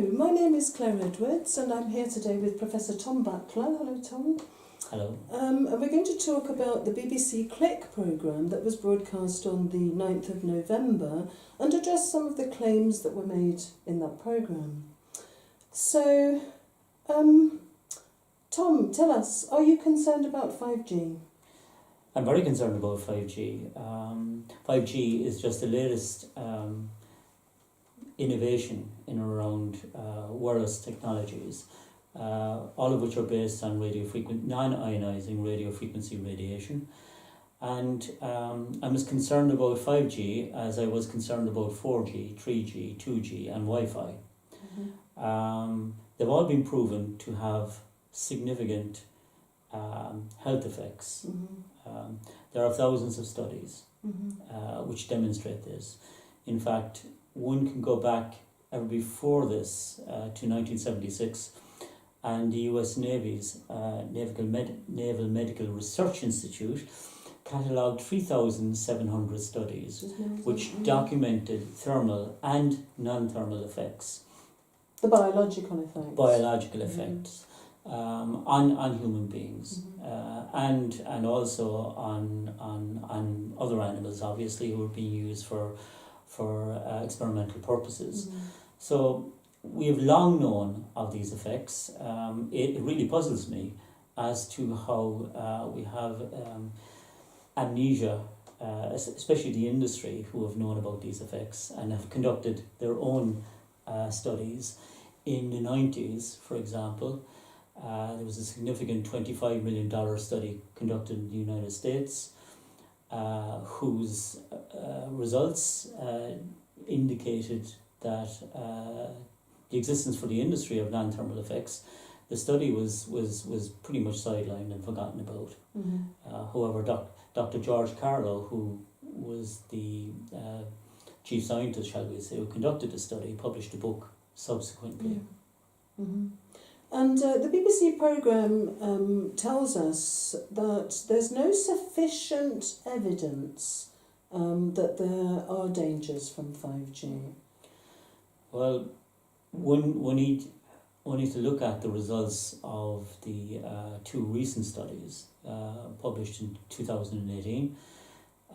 my name is Claire Edwards and I'm here today with Professor Tom Butler. Hello, Tom. Hello. And we're going to talk about the BBC Click programme that was broadcast on the 9th of November and address some of the claims that were made in that programme. So, Tom, tell us, are you concerned about 5G? I'm very concerned about 5G. 5G is just the latest innovation in and around wireless technologies, all of which are based on non-ionizing radio frequency radiation. And I'm as concerned about 5G as I was concerned about 4G, 3G, 2G and Wi-Fi. Mm-hmm. They've all been proven to have significant health effects. Mm-hmm. There are thousands of studies which demonstrate this. In fact, one can go back ever before this to 1976, and the US Navy's Naval Medical Research Institute catalogued 3,700 studies which documented thermal and non-thermal effects. The biological effects. Biological effects on human beings, and also on other animals, obviously, who are being used for experimental purposes. So we have long known of these effects. It really puzzles me as to how we have amnesia, especially the industry, who have known about these effects and have conducted their own studies. In the 90s, for example, there was a significant $25 million study conducted in the United States, whose results indicated that the existence for the industry of non-thermal effects. The study was pretty much sidelined and forgotten about. However, Dr. George Carlo, who was the chief scientist, shall we say, who conducted the study, published a book subsequently. And the BBC programme tells us that there's no sufficient evidence that there are dangers from 5G. Well, one needs to look at the results of the two recent studies published in 2018.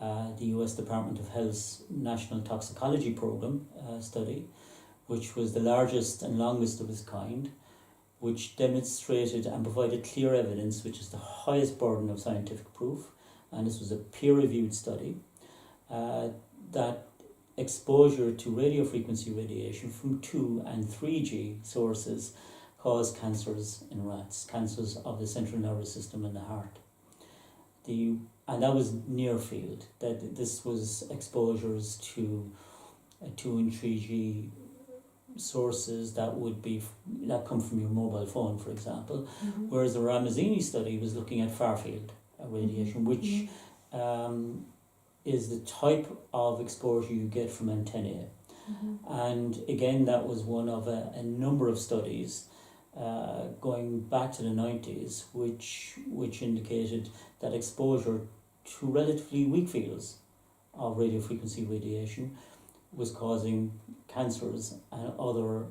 The US Department of Health's National Toxicology Program study, which was the largest and longest of its kind, which demonstrated and provided clear evidence, which is the highest burden of scientific proof, and this was a peer-reviewed study, that exposure to radio frequency radiation from 2 and 3G sources caused cancers in rats, cancers of the central nervous system and the heart. And that was near field, that this was exposures to 2 and 3G sources that come from your mobile phone, for example, whereas the Ramazzini study was looking at far field radiation, which is the type of exposure you get from antennae. And again, that was one of a number of studies going back to the 90s, which indicated that exposure to relatively weak fields of radio frequency radiation was causing cancers and other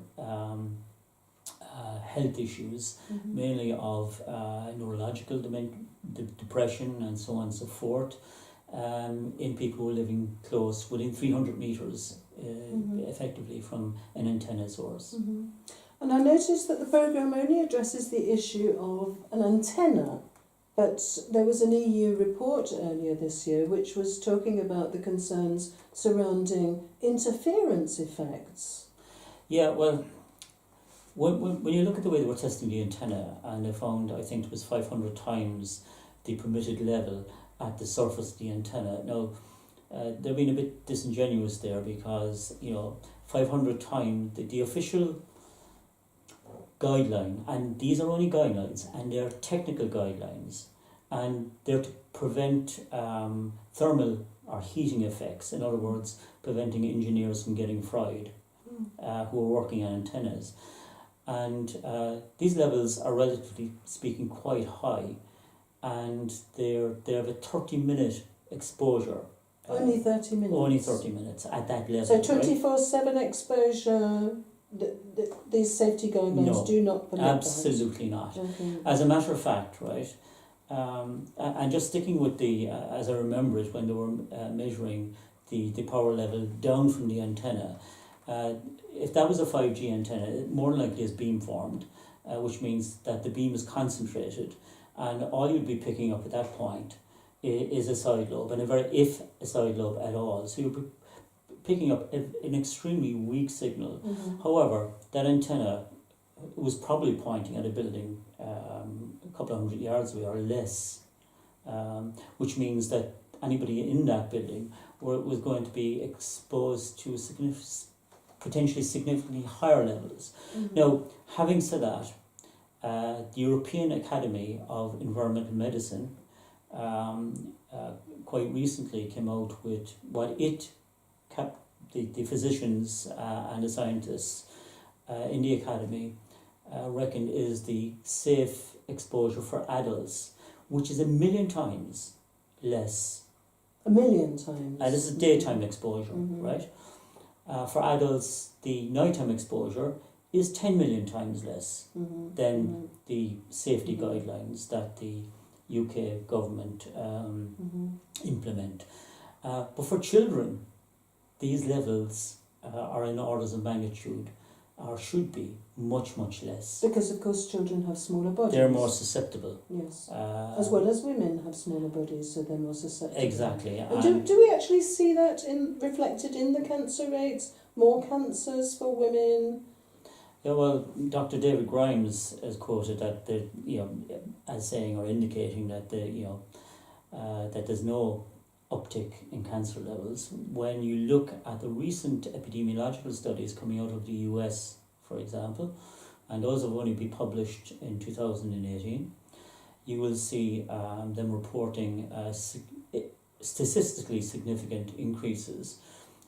health issues, mainly of neurological depression and so on and so forth, in people who are living close, within 300 metres, effectively from an antenna source. And I noticed that the programme only addresses the issue of an antenna, but there was an EU report earlier this year which was talking about the concerns surrounding interference effects. Yeah, well, when you look at the way they were testing the antenna, and they found, I think it was 500 times the permitted level at the surface of the antenna. Now, they're being a bit disingenuous there, because 500 times the official guideline, and these are only guidelines, and they're technical guidelines, and they're to prevent thermal or heating effects. In other words, preventing engineers from getting fried who are working on antennas. And these levels are, relatively speaking, quite high, and they have a 30-minute exposure. Only 30 minutes? Only 30 minutes at that level. So 24/7 exposure, these safety guidelines No, do not permit absolutely not. that. Okay. As a matter of fact, right, and just sticking with the, as I remember it, when they were measuring the power level down from the antenna, if that was a 5G antenna, it more than likely is beam formed, which means that the beam is concentrated, and all you'd be picking up at that point is a side lobe, and if a side lobe at all. So you'd be picking up an extremely weak signal. Mm-hmm. However, that antenna was probably pointing at a building a couple of 100 yards away or less, which means that anybody in that building was going to be exposed to potentially significantly higher levels. Mm-hmm. Now, having said that, the European Academy of Environmental Medicine quite recently came out with what the physicians and the scientists in the academy reckon is the safe exposure for adults, which is 1 million times less. 1 million times. And this is daytime exposure, Mhm. right? For adults, the nighttime exposure is 10 million times less Mhm. than Mhm. the safety Mhm. guidelines that the UK government Mhm. implement. But for children, these levels are in orders of magnitude, or should be much, much less. Because of course children have smaller bodies. They're more susceptible. Yes. As well as women have smaller bodies, so they're more susceptible. Exactly. And do we actually see that reflected in the cancer rates? More cancers for women? Yeah, well, Dr. David Grimes has quoted that as saying or indicating that that there's no uptick in cancer levels. When you look at the recent epidemiological studies coming out of the US, for example, and those have only been published in 2018, you will see them reporting statistically significant increases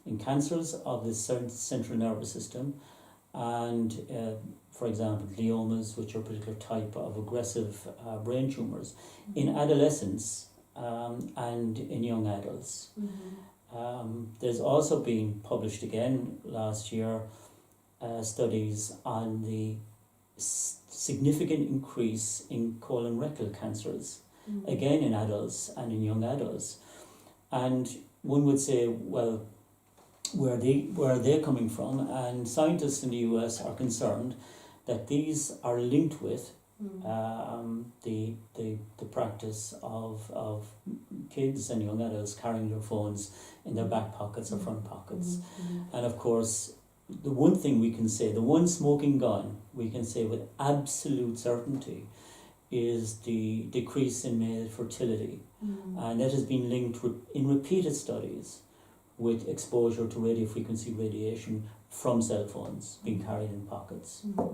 in cancers of the central nervous system, and for example gliomas, which are a particular type of aggressive brain tumours, in adolescents and in young adults. Mm-hmm. There's also been published again last year studies on the significant increase in colon rectal cancers, Mm-hmm. again in adults and in young adults. And one would say, well, where are they coming from? And scientists in the US are concerned that these are linked with the practice of kids and young adults carrying their phones in their back pockets or front pockets. Mm-hmm. And of course, the one thing we can say, the one smoking gun we can say with absolute certainty, is the decrease in male fertility. Mm-hmm. And that has been linked in repeated studies with exposure to radio frequency radiation from cell phones being carried in pockets. Mm-hmm.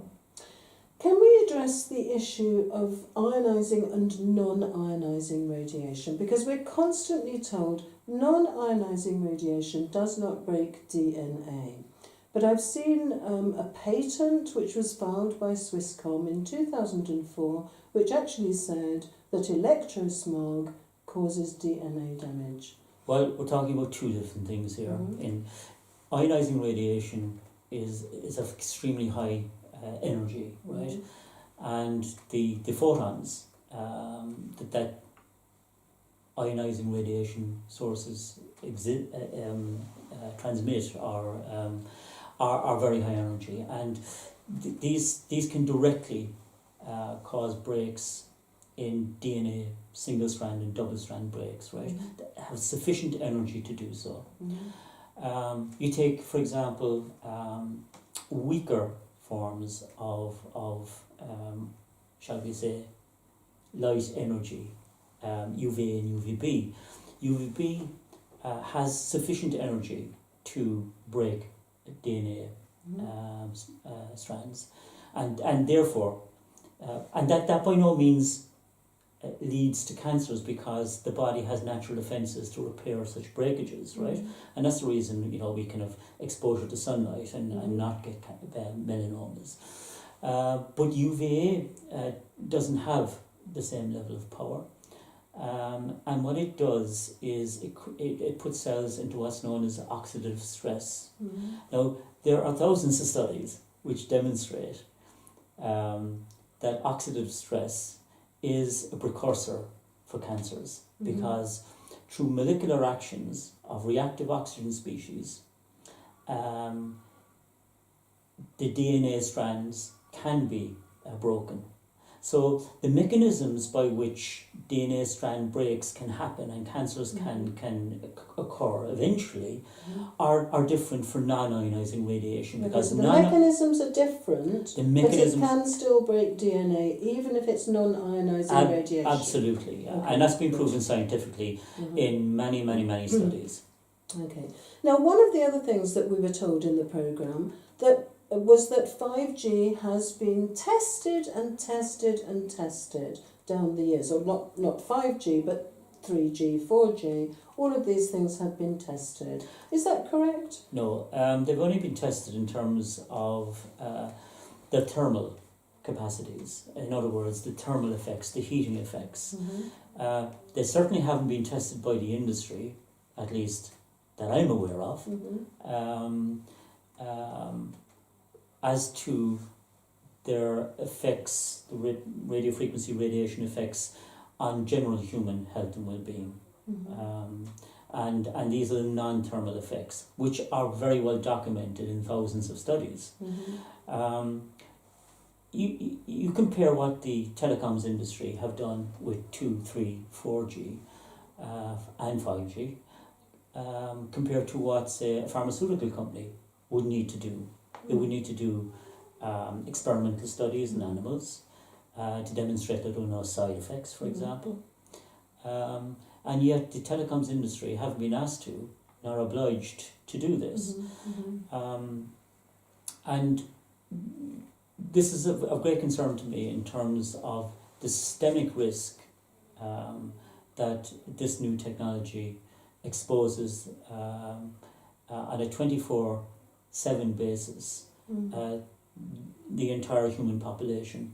Can we address the issue of ionising and non-ionising radiation? Because we're constantly told non-ionising radiation does not break DNA. But I've seen a patent which was filed by Swisscom in 2004, which actually said that electrosmog causes DNA damage. Well, we're talking about two different things here. Mm-hmm. In ionizing radiation is of extremely high energy, right? Mm-hmm. And the photons that ionizing radiation sources transmit are very high energy, and these can directly cause breaks in DNA, single strand and double strand breaks, right? Mm-hmm. That have sufficient energy to do so. Mm-hmm. You take, for example, weaker forms of shall we say, light energy, UVA and UVB. UVB has sufficient energy to break DNA strands, and therefore, and that by no means leads to cancers, because the body has natural defences to repair such breakages, right? Mm-hmm. And that's the reason we can have exposure to sunlight and not get melanomas. But UVA doesn't have the same level of power. And what it does is it puts cells into what's known as oxidative stress. Mm-hmm. Now, there are thousands of studies which demonstrate that oxidative stress is a precursor for cancers, because through molecular actions of reactive oxygen species, the DNA strands can be broken. So the mechanisms by which DNA strand breaks can happen and cancers can occur eventually are different for non-ionizing radiation, because the mechanisms are different, but it can still break DNA even if it's non-ionizing radiation. Absolutely, yeah. And that's been proven scientifically in many studies. Okay. Now, one of the other things that we were told in the programme was that 5G has been tested down the years, or not 5G, but 3G, 4G, all of these things have been tested. Is that correct? No, they've only been tested in terms of their thermal capacities. In other words, the thermal effects, the heating effects. They certainly haven't been tested by the industry, at least that I'm aware of. As to their effects, the radio frequency radiation effects on general human health and well-being. And these are the non-thermal effects, which are very well documented in thousands of studies. You compare what the telecoms industry have done with 2, 3, 4G and 5G, compared to what, say, a pharmaceutical company would need to do. They would need to do experimental studies in animals to demonstrate that there are no side effects, for example. And yet the telecoms industry haven't been asked to, nor obliged to do this. And this is of great concern to me in terms of the systemic risk that this new technology exposes on a 24/7 basis the entire human population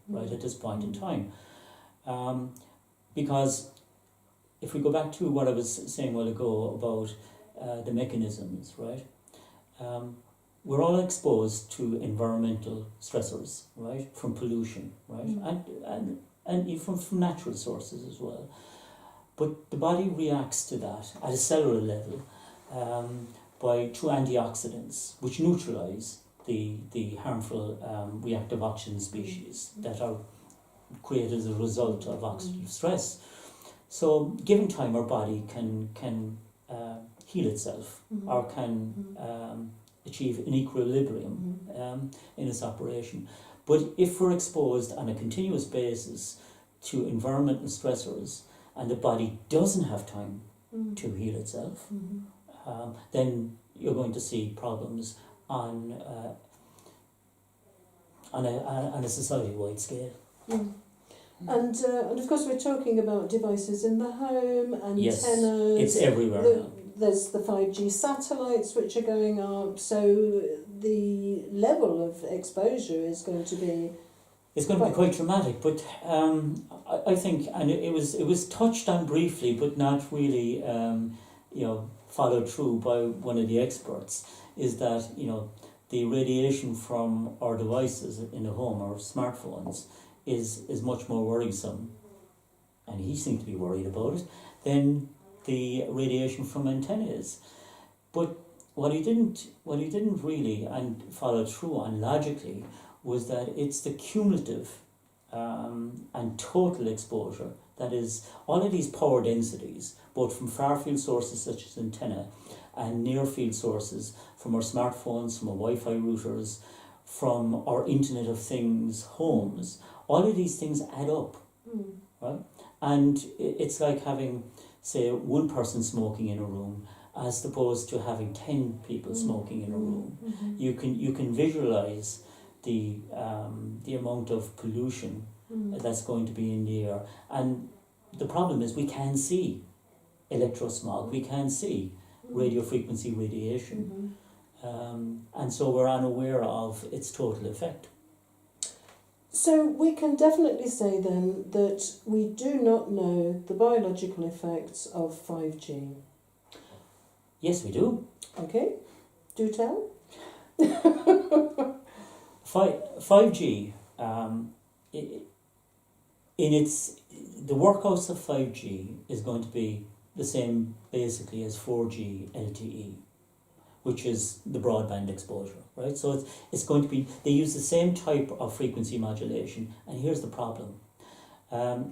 right at this point in time. Because if we go back to what I was saying a while ago about the mechanisms, right? We're all exposed to environmental stressors, right? From pollution, right? And even from natural sources as well. But the body reacts to that at a cellular level through antioxidants, which neutralize the harmful reactive oxygen species that are created as a result of oxidative stress. So, given time, our body can heal itself or can achieve an equilibrium in its operation. But if we're exposed on a continuous basis to environmental stressors and the body doesn't have time to heal itself, then you're going to see problems on a society-wide scale. And of course we're talking about devices in the home, antennas. Yes, it's everywhere now. There's the 5G satellites which are going up, so the level of exposure is going to be... It's going to be quite dramatic, but I think, and it was touched on briefly, but not really followed through by one of the experts, is that the radiation from our devices in the home, our smartphones, is much more worrisome, and he seemed to be worried about it, than the radiation from antennas. But what he didn't really and follow through on logically was that it's the cumulative and total exposure, that is, all of these power densities, both from far field sources such as antenna and near field sources from our smartphones, from our Wi-Fi routers, from our Internet of Things homes, all of these things add up, right? And it's like having, say, one person smoking in a room as opposed to having 10 people smoking in a room. You can visualize the amount of pollution that's going to be in the air. And the problem is we can't see electrosmog, we can't see radio frequency radiation. And so we're unaware of its total effect. So we can definitely say then that we do not know the biological effects of 5G. Yes, we do. Okay, do tell. 5G, in its the workhorse of 5G is going to be the same basically as 4G LTE, which is the broadband exposure, right? So it's going to be, they use the same type of frequency modulation, and here's the problem,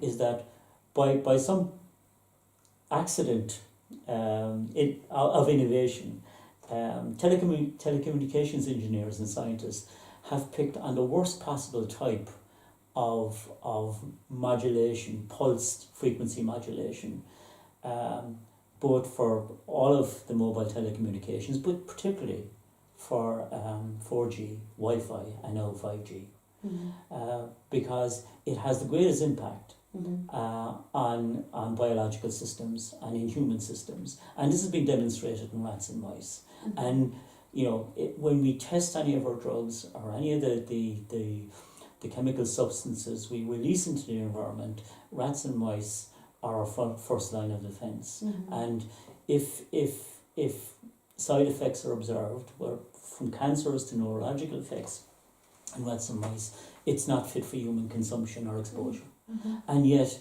is that by some accident of innovation, telecommunications engineers and scientists have picked on the worst possible type of modulation, pulsed frequency modulation, both for all of the mobile telecommunications, but particularly for 4G, Wi-Fi, and now 5G, because it has the greatest impact on biological systems and in human systems, and this has been demonstrated in rats and mice. And when we test any of our drugs or any of the chemical substances we release into the environment, rats and mice are our first line of defense. And if side effects are observed, from cancers to neurological effects in rats and mice, it's not fit for human consumption or exposure. And yet,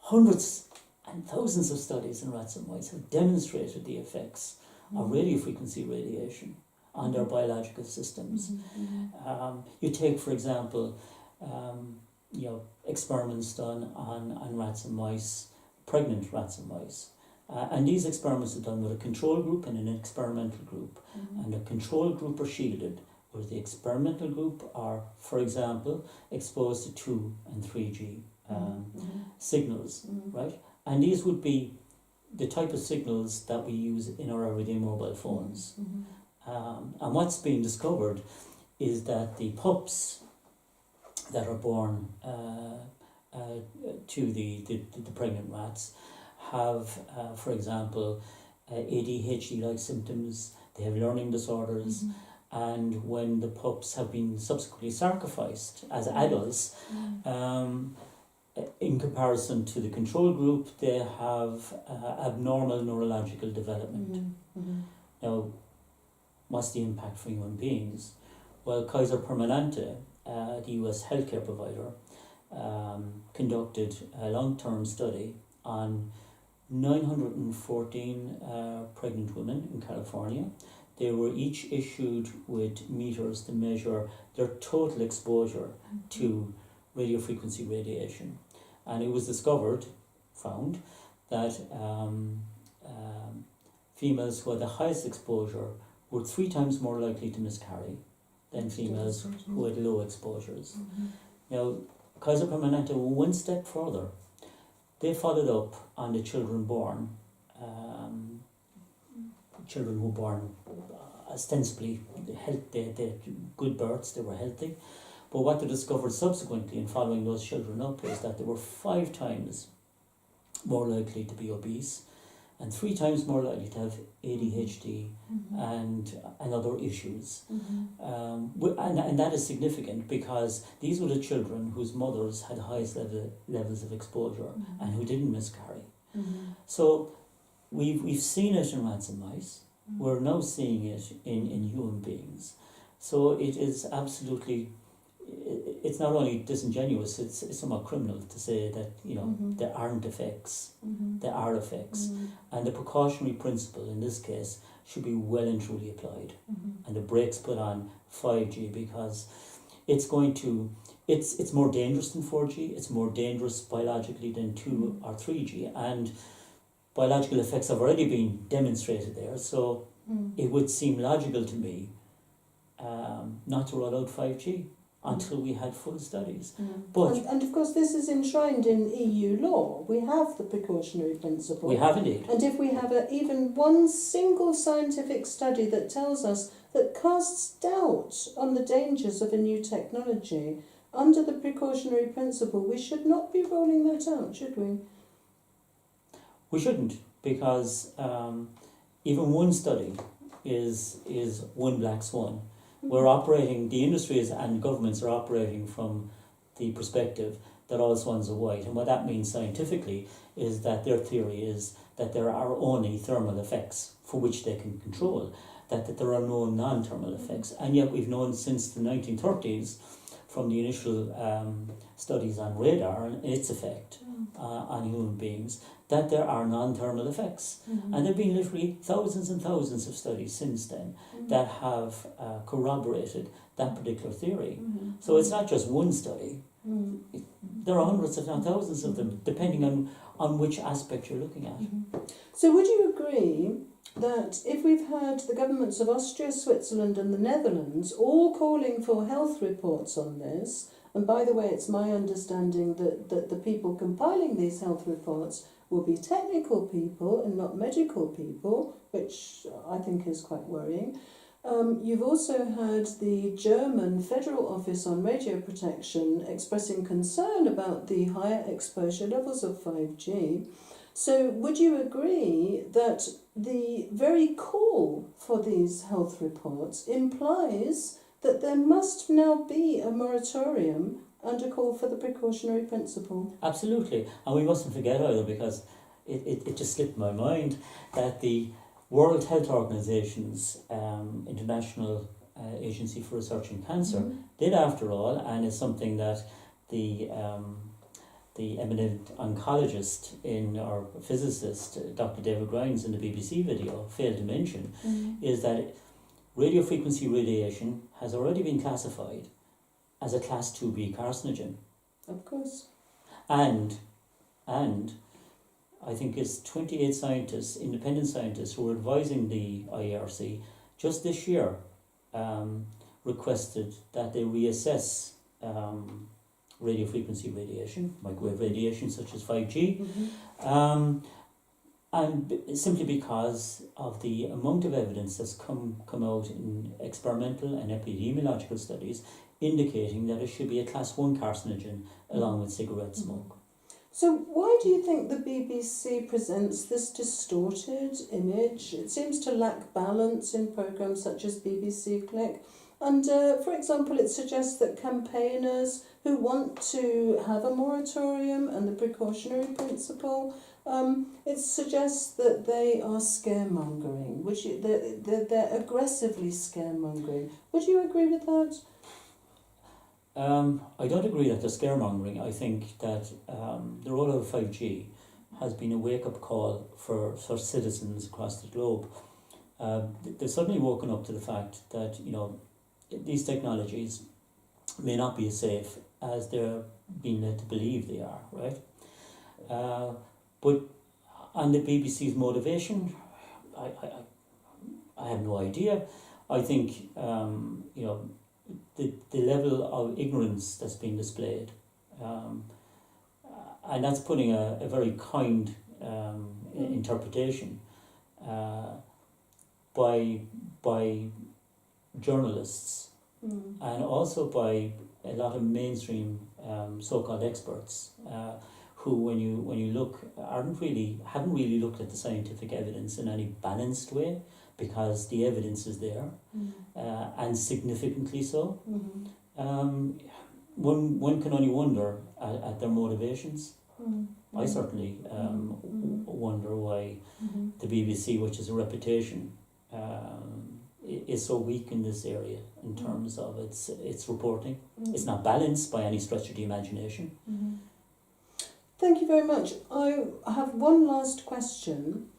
hundreds and thousands of studies in rats and mice have demonstrated the effects of radiofrequency radiation on their biological systems. You take, for example, experiments done on rats and mice, pregnant rats and mice. And these experiments are done with a control group and an experimental group. And the control group are shielded, whereas the experimental group are, for example, exposed to 2 and 3G signals, right? And these would be the type of signals that we use in our everyday mobile phones. And what's been discovered is that the pups that are born to the pregnant rats have, for example, ADHD-like symptoms. They have learning disorders, and when the pups have been subsequently sacrificed as adults, in comparison to the control group, they have abnormal neurological development. Now, what's the impact for human beings? Well, Kaiser Permanente, the US healthcare provider, conducted a long-term study on 914 pregnant women in California. They were each issued with meters to measure their total exposure to radiofrequency radiation. And it was found that females who had the highest exposure were 3 times more likely to miscarry than females who had low exposures. Now, Kaiser Permanente went one step further. They followed up on the children born, children who were born ostensibly they had good births, they were healthy. But what they discovered subsequently in following those children up is that they were 5 times more likely to be obese and 3 times more likely to have ADHD and other issues. And that is significant because these were the children whose mothers had the highest levels of exposure and who didn't miscarry. So we've seen it in rats and mice. We're now seeing it in human beings. So it is absolutely, it's not only disingenuous, it's somewhat criminal to say that, there aren't effects. There are effects. And the precautionary principle in this case should be well and truly applied. And the brakes put on 5G because it's more dangerous than 4G, it's more dangerous biologically than 2 or 3G, and biological effects have already been demonstrated there, so it would seem logical to me not to roll out 5G until we had full studies. But and of course this is enshrined in EU law. We have the precautionary principle. We have indeed. And if we have even one single scientific study that tells us, that casts doubt on the dangers of a new technology, under the precautionary principle, we should not be rolling that out, should we? We shouldn't, because even one study is one black swan. We're operating, the industries and governments are operating from the perspective that all swans are white. And what that means scientifically is that their theory is that there are only thermal effects for which they can control. that there are no non-thermal effects, and yet we've known since the 1930s from the initial studies on radar and its effect on human beings that there are non-thermal effects. And there have been literally thousands and thousands of studies since then that have corroborated that particular theory. So it's not just one study. There are hundreds if not thousands of them, depending on which aspect you're looking at. So would you agree that if we've had the governments of Austria, Switzerland and the Netherlands all calling for health reports on this, and by the way, it's my understanding that the people compiling these health reports will be technical people and not medical people, which I think is quite worrying. You've also had the German Federal Office on Radio Protection expressing concern about the higher exposure levels of 5G. So would you agree that the very call for these health reports implies that there must now be a moratorium and a call for the precautionary principle? Absolutely. And we mustn't forget either, because it just slipped my mind, that the World Health Organization's International Agency for Research in Cancer did, after all, and is something that the eminent oncologist or physicist, Dr. David Grimes, in the BBC video failed to mention, is that radio frequency radiation has already been classified as a class 2B carcinogen. Of course. And I think it's 28 scientists, independent scientists, who are advising the IARC just this year requested that they reassess radio frequency radiation, microwave radiation such as 5G, and simply because of the amount of evidence that's come out in experimental and epidemiological studies indicating that it should be a class 1 carcinogen along with cigarette smoke. So why do you think the BBC presents this distorted image? It seems to lack balance in programmes such as BBC Click. And, for example, it suggests that campaigners who want to have a moratorium and the precautionary principle, it suggests that they are scaremongering, they're aggressively scaremongering. Would you agree with that? I don't agree that they're scaremongering. I think that the rollout of 5G has been a wake-up call for citizens across the globe. They've suddenly woken up to the fact that, these technologies may not be as safe as they're being led to believe they are, right? But on the BBC's motivation, I have no idea. I think, the level of ignorance that's being displayed, and that's putting a very kind interpretation by journalists and also by a lot of mainstream so-called experts who, when you look, haven't really looked at the scientific evidence in any balanced way, because the evidence is there, and significantly so. One can only wonder at their motivations. I certainly wonder why the BBC, which is a reputation, is so weak in this area in terms of its reporting. It's not balanced by any stretch of the imagination. Thank you very much. I have one last question.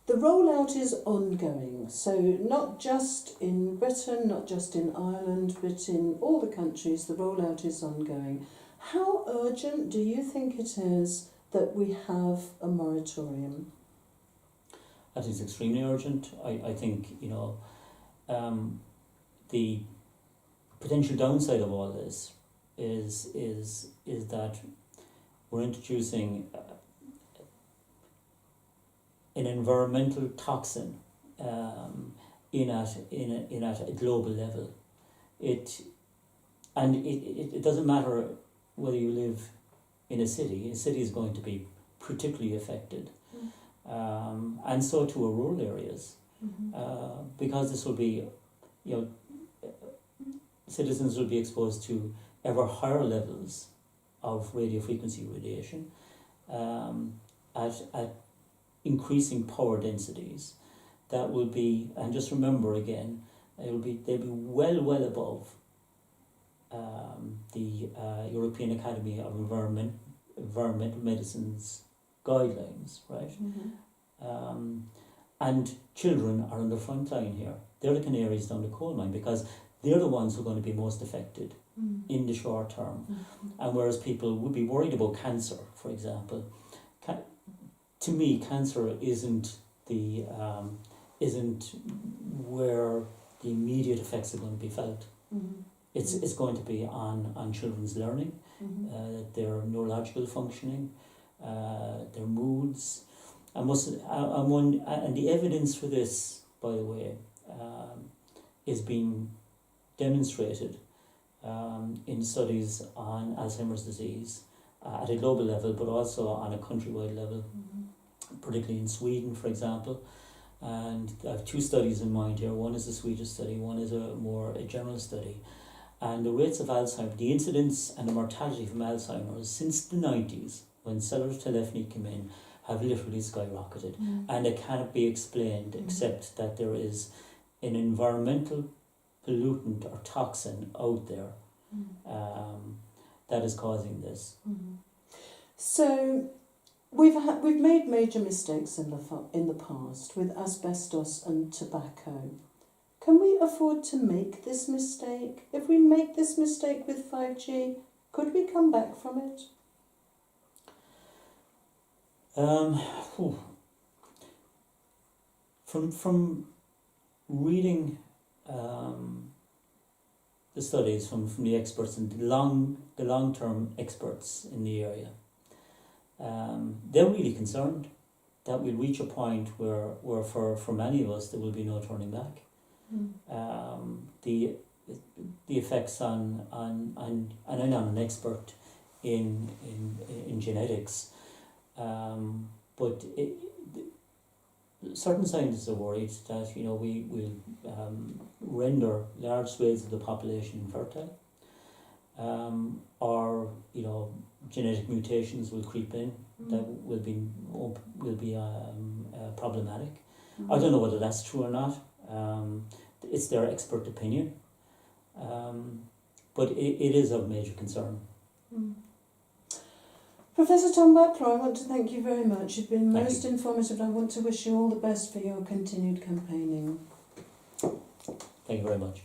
The rollout is ongoing, so not just in Britain, not just in Ireland, but in all the countries, the rollout is ongoing. How urgent do you think it is that we have a moratorium? I think it's extremely urgent. I think, the potential downside of all this is that we're introducing an environmental toxin in at a global level. It doesn't matter whether you live in a city. A city is going to be particularly affected, and so too are rural areas, because this will be, citizens will be exposed to ever higher levels of radio frequency radiation at increasing power densities, that will be, and just remember again, they'll be well above the European Academy of Environmental Medicine's guidelines, right? And children are on the front line here. They're the canaries down the coal mine because they're the ones who are going to be most affected in the short term. And whereas people would be worried about cancer, for example, to me, cancer isn't where the immediate effects are going to be felt. It's going to be on children's learning, their neurological functioning, their moods, and the evidence for this, by the way, is being demonstrated in studies on Alzheimer's disease at a global level, but also on a countrywide level, particularly in Sweden, for example. And I have two studies in mind here. One is a Swedish study, one is a general study. And the rates of Alzheimer's, the incidence and the mortality from Alzheimer's since the 90s, when cellular telephony came in, have literally skyrocketed. And it cannot be explained except that there is an environmental pollutant or toxin out there that is causing this. So we've made major mistakes in the past with asbestos and tobacco. Can we afford to make this mistake? If we make this mistake with 5G, could we come back from it? From reading the studies from the experts and the long-term experts in the area, they're really concerned that we'll reach a point where for many of us there will be no turning back. The effects on I'm not an expert in genetics, but certain scientists are worried that we will render large swathes of the population infertile, or genetic mutations will creep in that will be problematic. I don't know whether that's true or not. It's their expert opinion, but it is of major concern. Professor Tom Butler, I want to thank you very much. You've been most informative. I want to wish you all the best for your continued campaigning. Thank you very much.